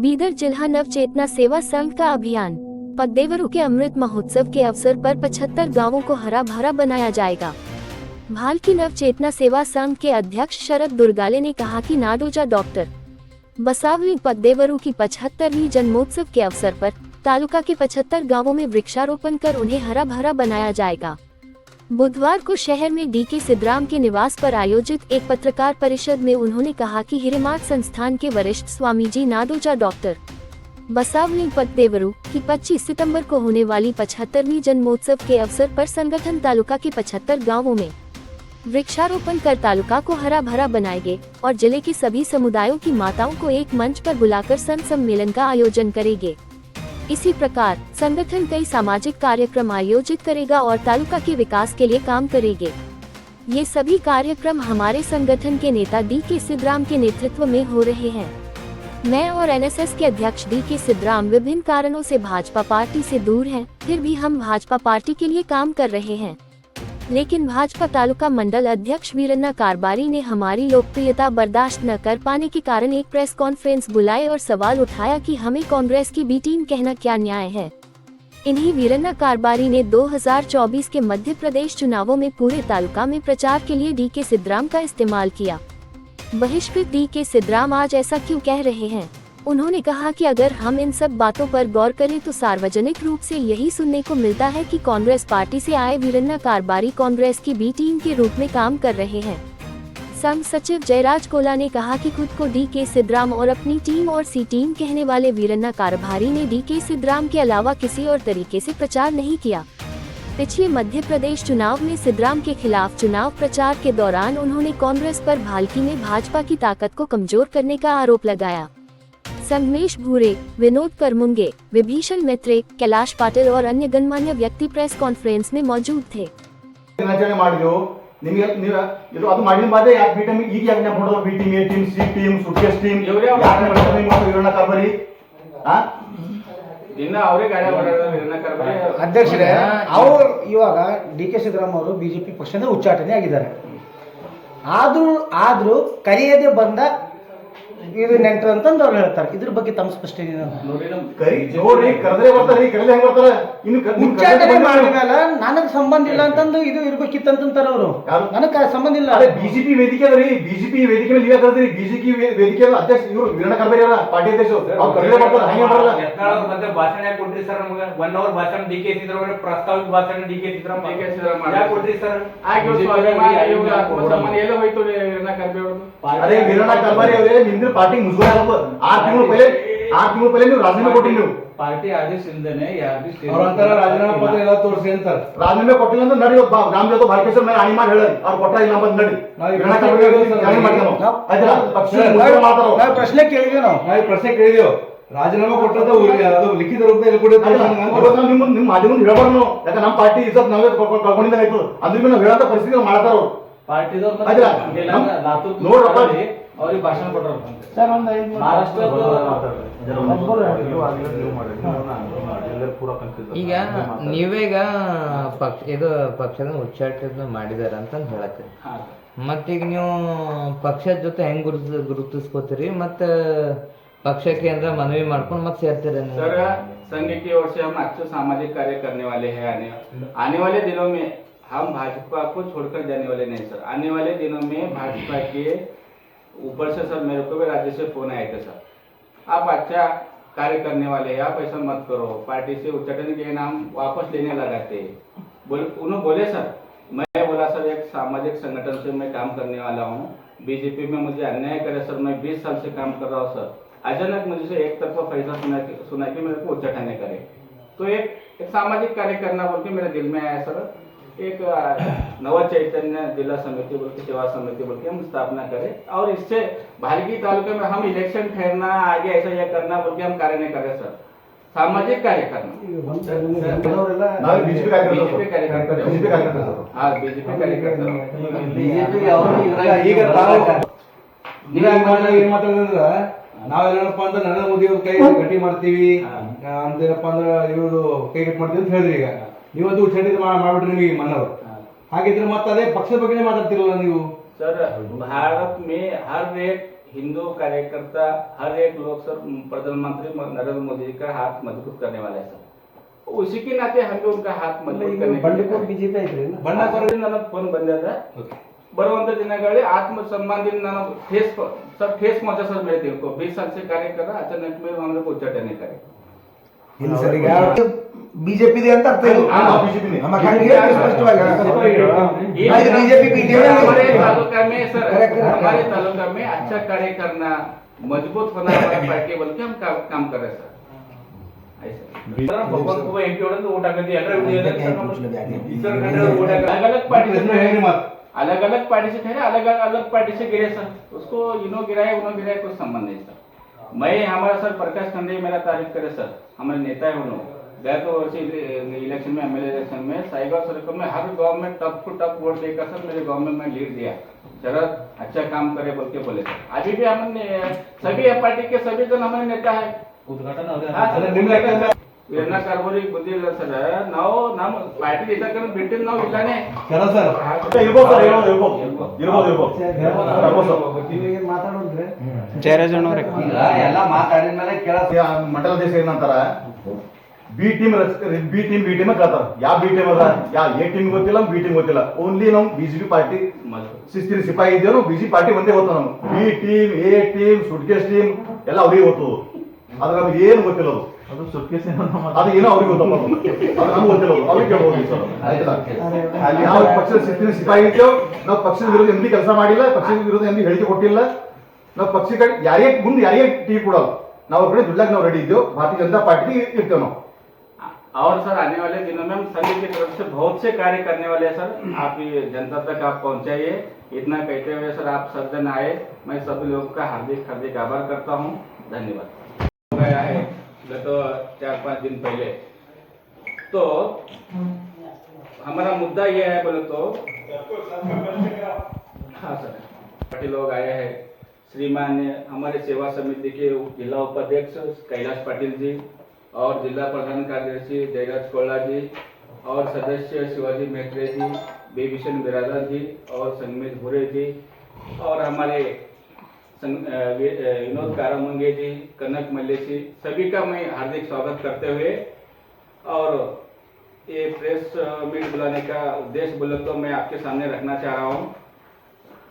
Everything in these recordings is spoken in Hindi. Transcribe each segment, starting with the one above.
बीदर जिला नव चेतना सेवा संघ का अभियान। पद्देवरू के अमृत महोत्सव के अवसर पर 75 गांवों को हरा भरा बनाया जाएगा। भाल की नव चेतना सेवा संघ के अध्यक्ष शरद दुर्गाले ने कहा कि नाडोजा डॉक्टर बसावली पद्देवरू की 75वीं जन्मोत्सव के अवसर पर तालुका के 75 गांवों में वृक्षारोपण कर उन्हें हरा भरा बनाया जाएगा। बुधवार को शहर में डीके सिद्धराम के निवास पर आयोजित एक पत्रकार परिषद में उन्होंने कहा कि हिरेमाठ संस्थान के वरिष्ठ स्वामी जी नाडोजा डॉक्टर बसावली पद्देवरू की 25 सितंबर को होने वाली 75वीं जन्मोत्सव के अवसर पर संगठन तालुका के 75 गांवों में वृक्षारोपण कर तालुका को हरा भरा बनाएंगे और जिले के सभी समुदायों की माताओं को एक मंच पर बुलाकर संत सम्मेलन का आयोजन करेंगे। इसी प्रकार संगठन कई सामाजिक कार्यक्रम आयोजित करेगा और तालुका के विकास के लिए काम करेंगे। ये सभी कार्यक्रम हमारे संगठन के नेता डीके सिद्धराम के नेतृत्व में हो रहे हैं। मैं और एनएसएस के अध्यक्ष डीके सिद्धराम विभिन्न कारणों से भाजपा पार्टी से दूर हैं, फिर भी हम भाजपा पार्टी के लिए काम कर रहे हैं। लेकिन भाजपा तालुका मंडल अध्यक्ष वीरन्ना कारबारी ने हमारी लोकप्रियता बर्दाश्त न कर पाने के कारण एक प्रेस कॉन्फ्रेंस बुलाए और सवाल उठाया कि हमें कांग्रेस की बी टीम कहना क्या न्याय है। इन्हीं वीरन्ना कारबारी ने 2024 के मध्य प्रदेश चुनावों में पूरे तालुका में प्रचार के लिए डीके सिद्धराम का इस्तेमाल किया। बहिष्कृत डीके सिद्धराम आज ऐसा क्यों कह रहे हैं? उन्होंने कहा कि अगर हम इन सब बातों पर गौर करें तो सार्वजनिक रूप से यही सुनने को मिलता है कि कांग्रेस पार्टी से आए वीरन्ना कारबारी कांग्रेस की बी टीम के रूप में काम कर रहे हैं। संघ सचिव जयराज कोला ने कहा कि खुद को डीके सिद्धराम और अपनी टीम और सी टीम कहने वाले वीरन्ना कारबारी ने डीके सिद्धराम के अलावा किसी और तरीके से प्रचार नहीं किया। पिछले मध्य प्रदेश चुनाव में सिद्धराम के खिलाफ चुनाव प्रचार के दौरान उन्होंने कांग्रेस पर भालकी में भाजपा की ताकत को कमजोर करने का आरोप लगाया। संगमेश भूरे, विनोद करमुंगे, विभीषण मित्रे, कैलाश पाटिल और अन्य गणमान्य व्यक्ति प्रेस कॉन्फ्रेंस में मौजूद थे। ಅಧ್ಯಕ್ಷರೇ, ಅವರು ಇವಾಗ ಡಿಕೆ ಸಿದ್ದರಾಮ ಅವರು ಬಿಜೆಪಿ ಪಕ್ಷದ ಉಚ್ಚಾಟನೆ ಆಗಿದ್ದಾರೆ. ಆದ್ರೂ ಕರೆಯದೆ ಬಂದ ಇದು ನೆಂಟರು ಅಂತಂದು ಅವ್ರು ಹೇಳ್ತಾರೆ. ಇದ್ರ ಬಗ್ಗೆ ತಮ್ಮ ಸ್ಪಷ್ಟನೆ ಉಚ್ಚಾಟನೆ ಮಾಡಿದ ಮೇಲೆ ನನಗೆ ಸಂಬಂಧ ಇಲ್ಲ ಅಂತಂದು ಇದು ಇರ್ಬೇಕಿತ್ತಂತಾರ ಅವರು. ನನಗೆ ಸಂಬಂಧ ಇಲ್ಲ. ಬಿಜೆಪಿ ವೇದಿಕೆ ಅದ್ರಿ, ಬಿಜೆಪಿ ವೇದಿಕೆ ಮೇಲೆ ನೀವೇ ಕರೆದ್ರಿ. ಬಿಜೆಪಿ ವೇದಿಕೆ ಅಧ್ಯಕ್ಷ ಇವರು ವೀರಣ್ಣ ಕರ್ಬೇರಿ ಅವರ ಪಾರ್ಟಿ ಅಧ್ಯಕ್ಷರು. ಅವ್ರು ಕರೆದೇ ಬರ್ತಾರೆ, ಹಂಗೆ ಬರಲ್ಲ. ಮತ್ತೆ ಭಾಷಣ ಯಾಕೆ ಕೊಟ್ರಿ ಸರ್? ನಮಗೆ 1 ಅವರ್ ಭಾಷಣ ಡಿಕೆ ಸಿದ್ದರಾಮ, ಪ್ರಸ್ತಾವಿಕ ಭಾಷಣ ಡಿಕೆ ಸಿದ್ದರಾಮ ಯಾಕೆ ಕೊಟ್ರಿ ಸರ್? ಎಲ್ಲ ಹೋಯ್ತು ವೀರಣ್ಣ ಕರ್ಬೇರಿ ಅವರು. ಅದೇ ವೀರಣ್ಣ ಕರ್ಬೇರಿ ಅವರೇ ನಿಮ್ದು ಪಾರ್ಟಿ ಮುಜುಗರ ಆಗುತ್ತೆ. 6 ತಿಂಗಳು ಪहले ನೀವು ರಾಜೀನಾಮೆ ಕೊಟ್ಟಿರಿ. ನೀವು ಪಾರ್ಟಿ ಆದೇಶ ಇಲ್ಲದೇನೆ ಅವರಂತರ ರಾಜೀನಾಮೆ ಪತ್ರ ಎಲ್ಲ ತೋರಿಸಿ ಅಂತಾರೆ. ರಾಜೀನಾಮೆ ಕೊಟ್ಟಿಲ್ಲ ಅಂದ್ರೆ ನಡಿ ಗ್ರಾಮ ಜೊತೆ ಭಾರತೇಶ್ವರ ಮೇಲೆ ಆಣಿ ಮಾಡಿ ಹೇಳಿ ಅವ್ರು ಕೊಟ್ಟ ಇಲ್ಲ ಅಂತ ನಡಿ. ನಾವು ಪ್ರಶ್ನೆ ಕೇಳಿದ್ವಿ. ನಾವು ಪ್ರಶ್ನೆ ಕೇಳಿದೆವು. ರಾಜೀನಾಮೆ ಕೊಟ್ಟದ ಅದು ಲಿಖಿತ ರೂಪದಲ್ಲಿ ನಿಮ್ಮ ಮಾಧ್ಯಮ ಹೇಳ್ಬಾರ್ದು. ಯಾಕಂದ್ರೆ ನಮ್ಮ ಪಾರ್ಟಿ ಇಜ್ಜತ್ ನಾವೇ ಕಳ್ಕೊಂಡಿದ್ದ ಆಯ್ತು. ಅಂದ್ರೆ ನಾವು ಹೇಳಂತ ಪರಿಸ್ಥಿತಿ ಮಾಡ್ತಾರ ಅವ್ರು. ನೋಡ್ರಪ್ಪ ಅವ್ರಿಗೆ ಭಾಷಣ ಕೊಟ್ಟರು ಸರ್. ಈಗ ನೀವೇಗ ಇದು ಪಕ್ಷದ ಉಚ್ಚಾಟನೆ ಮಾಡಿದಾರ ಅಂತ ಹೇಳತ್ತೀರಿ. ಮತ್ತೀಗ ನೀವು ಪಕ್ಷದ ಜೊತೆ ಹೆಂಗ್ ಗುರುತಿಸ್ಕೋತೀರಿ? ಮತ್ತೆ ಪಕ್ಷಕ್ಕೆ ಅಂದ್ರೆ मनवी ಮಾಡ್ಕೊಂಡು ಮತ್ತೆ ಸೇರ್ತೀರಿ? सर, संघ की ओर से हम अच्छे सामाजिक कार्य करने वाले हैं। आने वाले दिनों में हम भाजपा को छोड़कर जाने वाले नहीं सर। आने वाले दिनों में भाजपा के ऊपर से सर मेरे को भी राज्य से फोन आए थे सर, आप अच्छा कार्य करने वाले हैं, आप ऐसा मत करो, पार्टी से उच्चाटन के नाम वापस लेने लगाते। उन्होंने बोले सर, मैं बोला सर एक सामाजिक संगठन से मैं काम करने वाला हूँ, बीजेपी में मुझे अन्याय करे सर, मैं 20 साल से काम कर रहा हूँ सर, अचानक मुझे से एक तरफा फैसला सुना के मेरे को उच्चाटन करे, तो एक सामाजिक कार्य करना बोल के मेरे दिल में आया सर। एक नव चैतन्य जिला समिति बोल के, सेवा समिति बोल के हम स्थापना करें और इससे भालकी तालुके में हम इलेक्शन ठहरना आगे ऐसा यह करना बोल के हम कार्य नहीं करें सर। सामाजिक कार्य करना। बीजेपी ನಾವೇನಪ್ಪ ಅಂದ್ರೆ ನರೇಂದ್ರ ಮೋದಿ ಅವ್ರ ಕೈ ಗಟ್ಟಿ ಮಾಡ್ತೀವಿ ಅಂತೇನಪ್ಪ ಅಂದ್ರೆ ಇವರು ಕೈ ಗಟ್ಟಿ ಮಾಡ್ತೀವಿ ಅಂತ ಹೇಳಿದ್ರಿ. ಈಗ ನೀವೊಂದು ಉಚ್ಚಾಟನೆ ಮಾಡ್ಬಿಟ್ರಿ ನಿಮಗೆ ಮನ್ನವರು. ಹಾಗಿದ್ರೆ ಮತ್ತೆ ಅದೇ ಪಕ್ಷದ ಬಗ್ಗೆ ಮಾತಾಡ್ತಿರಲ್ಲ ನೀವು सर। भारत में हर एक हिंदू कार्यकर्ता हर एक लोग सर प्रधानमंत्री नरेंद्र मोदी जी का हाथ मजबूत करने वाला है सर, उसी के नाते हमें उनका हाथ मजबूत करने के लिए ನನ್ನ ಫೋನ್ ಬಂದಿದೆ ಬರುವಂತ ದಿನಗಳಲ್ಲಿ आत्मसम्मान ನಾನು ठेस पहुंचा सर मेरे दिल को 20 साल से कार्य कर रहा अचानक में हम लोग उच्चाटन करे ಬಿಜೆಪಿ ಅಂತ ಅರ್ಥ ಇಲ್ಲ ಬಿಜೆಪಿ ನಮ್ಮ ಖಂಡಿತ ಸ್ಪಷ್ಟವಾಗಿ ಬಿಜೆಪಿ हमारे तालुका में सर हमारे तालुका में अच्छा कार्य करना मजबूत होना हमारा पार्टी बोल के हम काम कर रहे सर भगवान को एमपी ಹೊಡೆದು ಓಟ್ ಹಾಕಂತಿ अलग अलग पार्टी से ठहरे अलग अलग पार्टी से गिरे सर, उसको इनो गिराए उनो गिराए कोई संबंध नहीं सर। मैं हमारा सर प्रकाश खंडे मेरा तारीफ करे सर, हमारे नेता है उन्होंने गए तो वर्ष इलेक्शन में एमएलए इलेक्शन में साईगांव सर्कल में हर गांव में टप टू टप वोट देकर सर मेरे गांव में मैं लीड दिया, शरद अच्छा काम करे बोल के बोले सर। अभी भी हमने सभी पार्टी के सभी जन हमारे नेता है उद्घाटन वीरना कारभारी बुद्धी सर ನಾವು ನಮ್ಮ ಪಾರ್ಟಿ ಇದ್ದಕನ ಬಿಟ್ಟಿನ ನಾವು ಇಲ್ಲಾನೆ ಸರ್ ಇರ್ಬೋದು ಮಾತಾಡೋದ್ರೆ ಎಲ್ಲ ಮಾತಾಡಿದ್ಮೇಲೆ ಮಂಡಲ ದೇಶ ಏನಂತಾರ ಬಿ ಟೀಮ್ ಕೇಳ್ತಾರ ಯಾವ ಬಿ ಟೀಮ್ ಅದ ಯಾವ ಎ ಟೀಮ್ ಗೊತ್ತಿಲ್ಲ ಬಿ ಟೀಮ್ ಗೊತ್ತಿಲ್ಲ, ಓನ್ಲಿ ನಾವು ಬಿಜೆಪಿ ಪಾರ್ಟಿ ಶಿಸ್ತಿನ ಸಿಪಾಯಿ ಇದ್ದೇವೆ, ನಾವು ಬಿಜೆಪಿ ಪಾರ್ಟಿ ಒಂದೇ ಗೊತ್ತ, ನಾವು B team A team suitcase team ಎಲ್ಲ ಅವ್ರಿಗೆ ಗೊತ್ತು, ಆದ್ರೆ ನಮ್ಗೆ ಏನು ಗೊತ್ತಿಲ್ಲ ಅದು ಏನೋ ಅವ್ರಿಗೆ ಗೊತ್ತಪ್ಪ, ಅದು ನಮ್ಗೆ ಗೊತ್ತಿಲ್ಲ, ಅವ್ರಿಗೆ ಕೇಳ್ಬೋದು ಸರ್ ಆಯ್ತಲ್ಲ. ಅಲ್ಲಿ ನಾವು ಪಕ್ಷದ ಶಿಸ್ತಿನ ಸಿಪಾಯಿ ಇದ್ದೇವೆ, ನಾವು ಪಕ್ಷದ ವಿರುದ್ಧ ಎಂದಿ ಕೆಲಸ ಮಾಡಿಲ್ಲ, ಪಕ್ಷದ ವಿರುದ್ಧ ಎಂದಿ ಹೇಳಿಕೆ ಕೊಟ್ಟಿಲ್ಲ, ನಾವು ಪಕ್ಷ ಕಡೆ ಯಾರೇ ಮುಂದೆ ಯಾರೇ ಟೀ ಕೊಡಲ್ಲ, ನಾವು ಅವ್ರ ಕಡೆ ದುಡ್ಲಾಗ ನಾವು ರೆಡಿ ಇದ್ದೇವೆ, ಭಾರತೀಯ ಜನತಾ पार्टी इर्ते ना। और सर आने वाले दिनों में हम संघ की तरफ से बहुत से कार्य करने वाले हैं सर, आप ये जनता तक आप पहुंचाइए, इतना कहते हुए सर आप सब जन आए, मैं सभी लोगों का हार्दिक आभार करता हूं, धन्यवाद। गया है गत 4-5 दिन पहले, तो हमारा मुद्दा ये है बोले तो हाँ सर पार्टी लोग आए हैं, श्रीमान हमारे सेवा समिति के जिला उपाध्यक्ष कैलाश पाटिल जी और जिला प्रधान कार्यदर्शी जयराज कोल्ला जी और सदस्य शिवाजी मेहत्रे जी, बी विशन बिरादर जी और संगमेश भूरे जी और हमारे विनोद कारामंगे जी, कनक मल्लेशी, सभी का मैं हार्दिक स्वागत करते हुए और ये प्रेस मीट बुलाने का उद्देश्य बोले तो मैं आपके सामने रखना चाह रहा हूँ।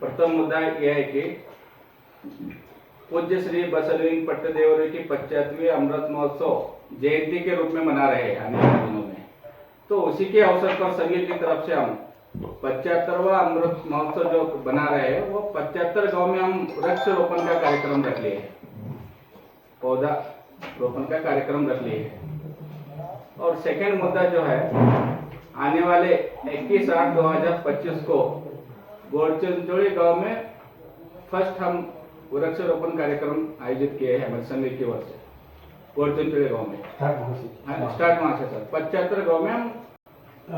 प्रथम मुद्दा यह है कि पूज्य श्री बसवलिंग पट्टदेवरी की 75वीं अमृत महोत्सव जयंती के रूप में मना रहे हैं आने वाले दिनों में, तो उसी के अवसर पर संघ की तरफ से हम 75वां अमृत महोत्सव जो बना रहे हैं वो 75 गांव में हम वृक्ष रोपण का कार्यक्रम रख लिए, पौधा रोपण का कार्यक्रम रख लिए। और सेकेंड मुद्दा जो है आने वाले 21/8/2025 को गोरचंचोड़ी गांव में फर्स्ट हम वृक्षारोपण कार्यक्रम आयोजित किए हैं हमारे संघ की ओर से गोरचंचोड़ी गांव में स्टार्ट वहां से सर 75 गांव में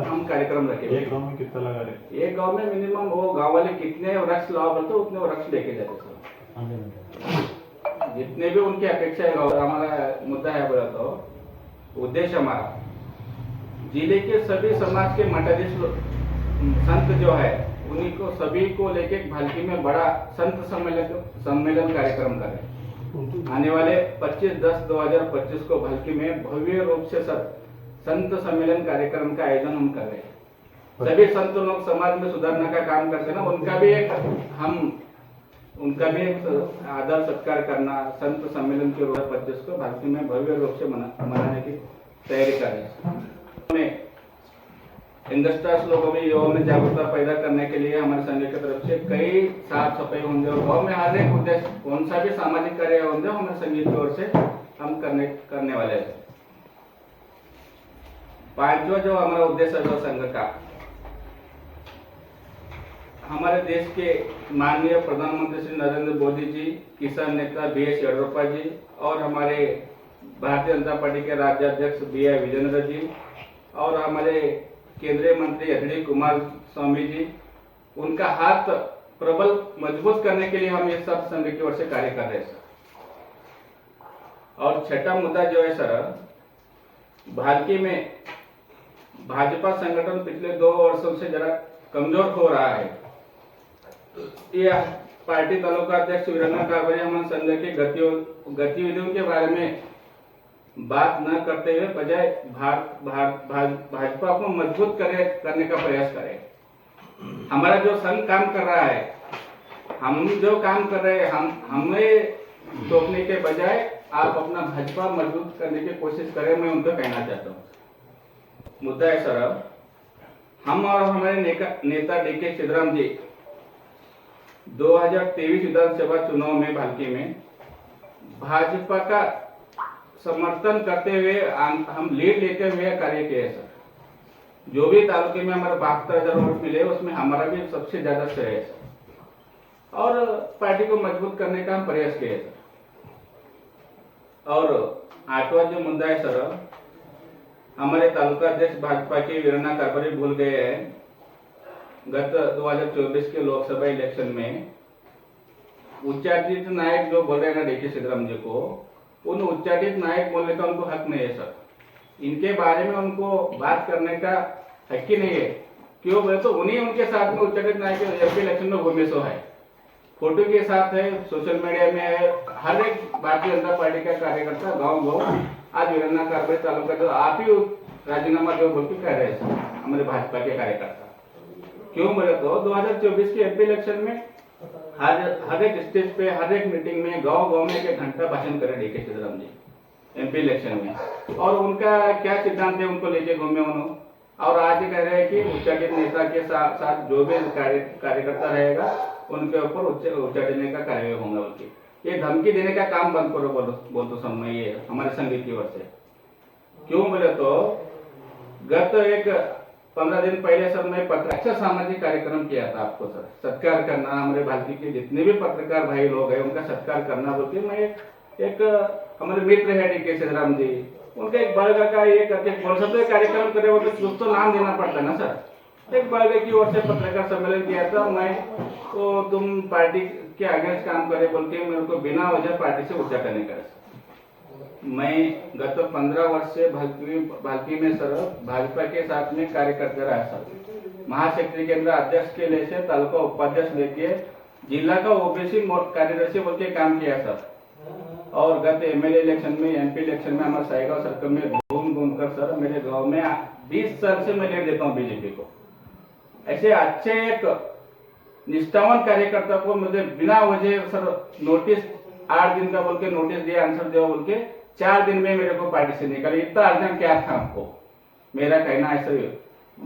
हम कार्यक्रम रखे। एक गांव में कितना लगा रहे? एक गांव में मिनिमम वो गांव वाले कितने वृक्ष लाओ बोलते उतने वृक्ष लेके जाते सर, जितने भी उनकी अपेक्षा है। हमारा मुद्दा है बोला तो उद्देश्य हमारा जिले के सभी समाज के मठाधीश संत जो है उन्हीं को सभी को लेके भालकी में बड़ा संत सम्मेलन कार्यक्रम करें। आने वाले 25/10/2025 को भालकी में भव्य रूप से सर संत सम्मेलन कार्यक्रम का आयोजन हम कर रहे हैं। सभी संत लोग समाज में सुधारने का काम करते हैं ना, उनका भी एक आदर सत्कार करना, संत सम्मेलन के 25 को भालकी में भव्य रूप से मनाने की तैयारी कर रहे हैं। इंडस्ट्रियल्स लोगों में युवाओं में जागरूकता पैदा करने के लिए हमारे संघ की तरफ से कई साफ सफाई होंगे और गाँव में हर एक उद्देश्य कौन सा भी सामाजिक कार्य होंगे हमारे संघ की ओर से हम करने वाले हैं। 5वां जो हमारा उद्देश्य है जो संघ का, हमारे देश के माननीय प्रधानमंत्री श्री नरेंद्र मोदी जी, किसान नेता BS येडियुरप्पा जी और हमारे भारतीय जनता पार्टी के राज्याध्यक्ष BI विजेंद्र जी और हमारे केंद्रीय मंत्री HD कुमारस्वामी जी, उनका हाथ प्रबल मजबूत करने के लिए हम ये सब संघ की ओर से कार्य कर रहे हैं सर। और छठा मुद्दा जो है सर, भालकी में भाजपा संगठन पिछले 2 वर्षों से जरा कमजोर हो रहा है। ये पार्टी तालुका अध्यक्ष वीरन्ना कारभारी हम संघ की गतिविधियों के बारे में बात न करते हुए बजाय भाजपा को मजबूत करने का प्रयास करें। हमारा जो संघ काम कर रहा है, हम जो काम कर रहे हैं, हमें टोकने के बजाय आप अपना भाजपा मजबूत करने की कोशिश करें, मैं उनको कहना चाहता हूँ। मुद्दा है सर, हम और हमारे नेता डीके सिद्धराम जी 2023 विधानसभा चुनाव में भालकी में भाजपा का समर्थन करते हुए हम लीड लेते हुए कार्य किए हैं सर। जो भी तालुके में हमारे 72,000 वोट मिले उसमें हमारा भी सबसे ज्यादा श्रेय है सर, और पार्टी को मजबूत करने का हम प्रयास किए सर। और 8वां जो मुद्दा है सर, हमारे तालुका अध्यक्ष भाजपा के वीरन्ना कारभारी भूल गए हैं गत 2024 के लोकसभा इलेक्शन में उच्चाटित नायक जो बोल रहे हैं ना डीके सिद्धराम जी को, उन उच्चाटित नायक बोलने का उनको हक नहीं है सर। इनके बारे में उनको बात करने का हक ही नहीं है। क्यों बोले तो उन्हीं उनके साथ में उच्चाटित नायक एमपी इलेक्शन में घूमे सो है, फोटो के साथ है, सोशल मीडिया में है। हर एक भारतीय जनता पार्टी का कार्यकर्ता गाँव आज वीरन्ना कारभारी तालुका जो आप ही राजीनामा जो बोल के कह रहे हैं सर, हमारे भाजपा के कार्यकर्ता। क्यों बोले तो 2024 के एमपी इलेक्शन में हर एक स्टेज पे, हर एक मीटिंग में, गांव में एक घंटा भाषण करे डीके सिद्धराम जी एमपी इलेक्शन में, और उनका क्या सिद्धांत है उनको लेके घूमे उन्होंने। और आज कह रहे हैं कि उच्चाटित नेता के साथ जो भी कार्यकर्ता रहेगा उनके ऊपर उच्चाटने का कार्य होगा बोल, ये धमकी देने का काम बंद करो बोल तो समय ये हमारे संघ की ओर से। क्यों बोले तो गत एक 15 दिन पहले सर मैं अच्छा सामाजिक कार्यक्रम किया था आपको सर, सत्कार करना, हमारे भारतीय के जितने भी पत्रकार भाई लोग हैं उनका सत्कार करना बोल के मैं एक हमारे मित्र है डीके सिद्धराम जी, उनका एक वर्ग का एक कौन सा तो कार्यक्रम करे वो कुछ तो नाम देना पड़ता ना सर। एक वर्ग की ओर से पत्रकार सम्मेलन किया था, मैं तो तुम पार्टी के अगेंस्ट काम करे बोल के मेरे को बिना वजह पार्टी से उच्चाटन कर। मैं गत 15 वर्ष से भालकी में सर भाजपा के साथ में कार्य करते रहा सर। महाशक्ति केंद्र अध्यक्ष के लिए से तालुका उपाध्यक्ष लेके जिला का ओबीसी कार्यदर्शी बोल के काम किया सर। और गत एमएलए इलेक्शन में, एमपी इलेक्शन में हमारे साईगांव सर्कल में घूम कर सर मेरे गांव में 20 साल से मैं लीड देता हूँ बीजेपी को। ऐसे अच्छे एक निष्ठावान कार्यकर्ता को मुझे बिना वजह सर नोटिस 8 दिन का बोल के नोटिस दिया, आंसर दिया बोल के 4 दिन में मेरे को पार्टी से निकाले। इतना अर्जन क्या था आपको? मेरा कहना है सर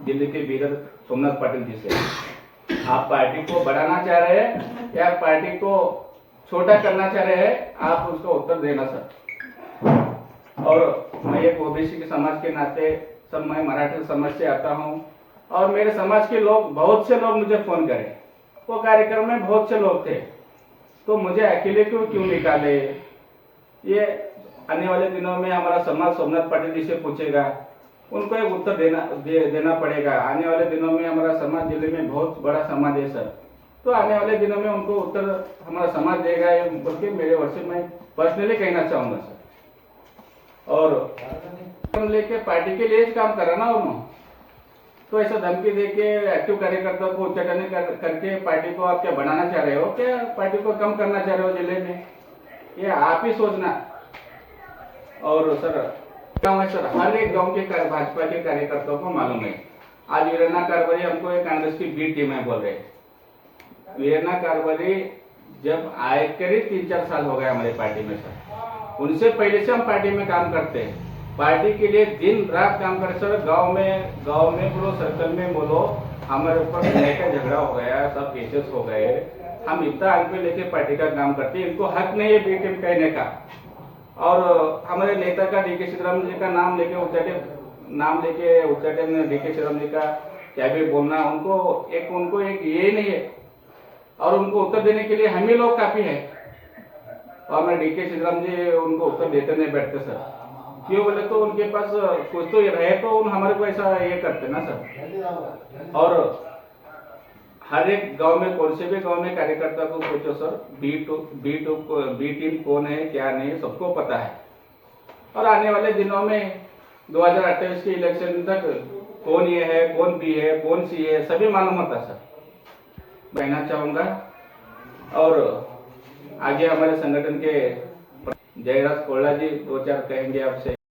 दिल्ली के लीडर सोमनाथ पाटिल जी से, आप पार्टी को बढ़ाना चाह रहे हैं या पार्टी को छोटा करना चाह रहे हैं, आप उसका उत्तर देना सर। और मैं एक ओबीसी के समाज के नाते सब, मैं मराठी समाज से आता हूँ और मेरे समाज के लोग, बहुत से लोग मुझे फोन करें, वो कार्यक्रम में बहुत से लोग थे, तो मुझे अकेले क्यों निकाले? ये आने वाले दिनों में हमारा समाज सोमनाथ पाटिल जी से पूछेगा, उनको एक उत्तर देना पड़ेगा। आने वाले दिनों में हमारा समाज जिले में बहुत बड़ा समाज है सर, तो आने वाले दिनों में उनको उत्तर हमारा समाज देगा बोल के मेरे ओर से मैं पर्सनली कहना चाहूंगा सर। और लेके पार्टी के लिए काम करा ना उन्होंने, तो ऐसा धमकी दे के एक्टिव कार्यकर्ता को उच्चाटन करके पार्टी को आप क्या बढ़ाना चाह रहे हो, क्या पार्टी को कम करना चाह रहे हो जिले में? ये आप ही सोचना। और सर गाँव है सर, हर एक गांव के भाजपा के कार्यकर्ताओं को मालूम है। आज वीरन्ना कारभारी हमको एक कांग्रेस की बी टीम है बोल रहे। वीरन्ना कारभारी जब आए करीब 3-4 साल हो गए हमारे पार्टी में सर, उनसे पहले से हम पार्टी में काम करते हैं, पार्टी के लिए दिन रात काम करते सर। गांव में बोलो, सर्कल में बोलो, हमारे ऊपर का झगड़ा हो गया, सब केसेस हो गए, हम इतना आग पे लेके पार्टी का काम करते हैं। इनको हक नहीं है बी टीम कहने का। और हमारे नेता का डीके सिद्धराम जी का नाम लेके उच्चाटन डीके सिद्धराम जी का क्या भी बोलना, उनको एक ये नहीं है। और उनको उत्तर देने के लिए हम ही लोग काफी है, और हमारे डीके सिद्धराम जी उनको उत्तर देते नहीं बैठते सर। क्यों बोले तो उनके पास कुछ तो रहे तो उन हमारे को ऐसा ये करते ना सर। और हर एक गांव में, कौन से भी गांव में कार्यकर्ता को पूछो सर, बी टीम कौन है क्या नहीं, सबको पता है। और आने वाले दिनों में 2028 के इलेक्शन तक कौन ये है, कौन बी है, कौन सी है, सभी मालूम होता सर। कहना चाहूंगा और आगे हमारे संगठन के जयराज कोल्ला जी 2-4 कहेंगे आपसे।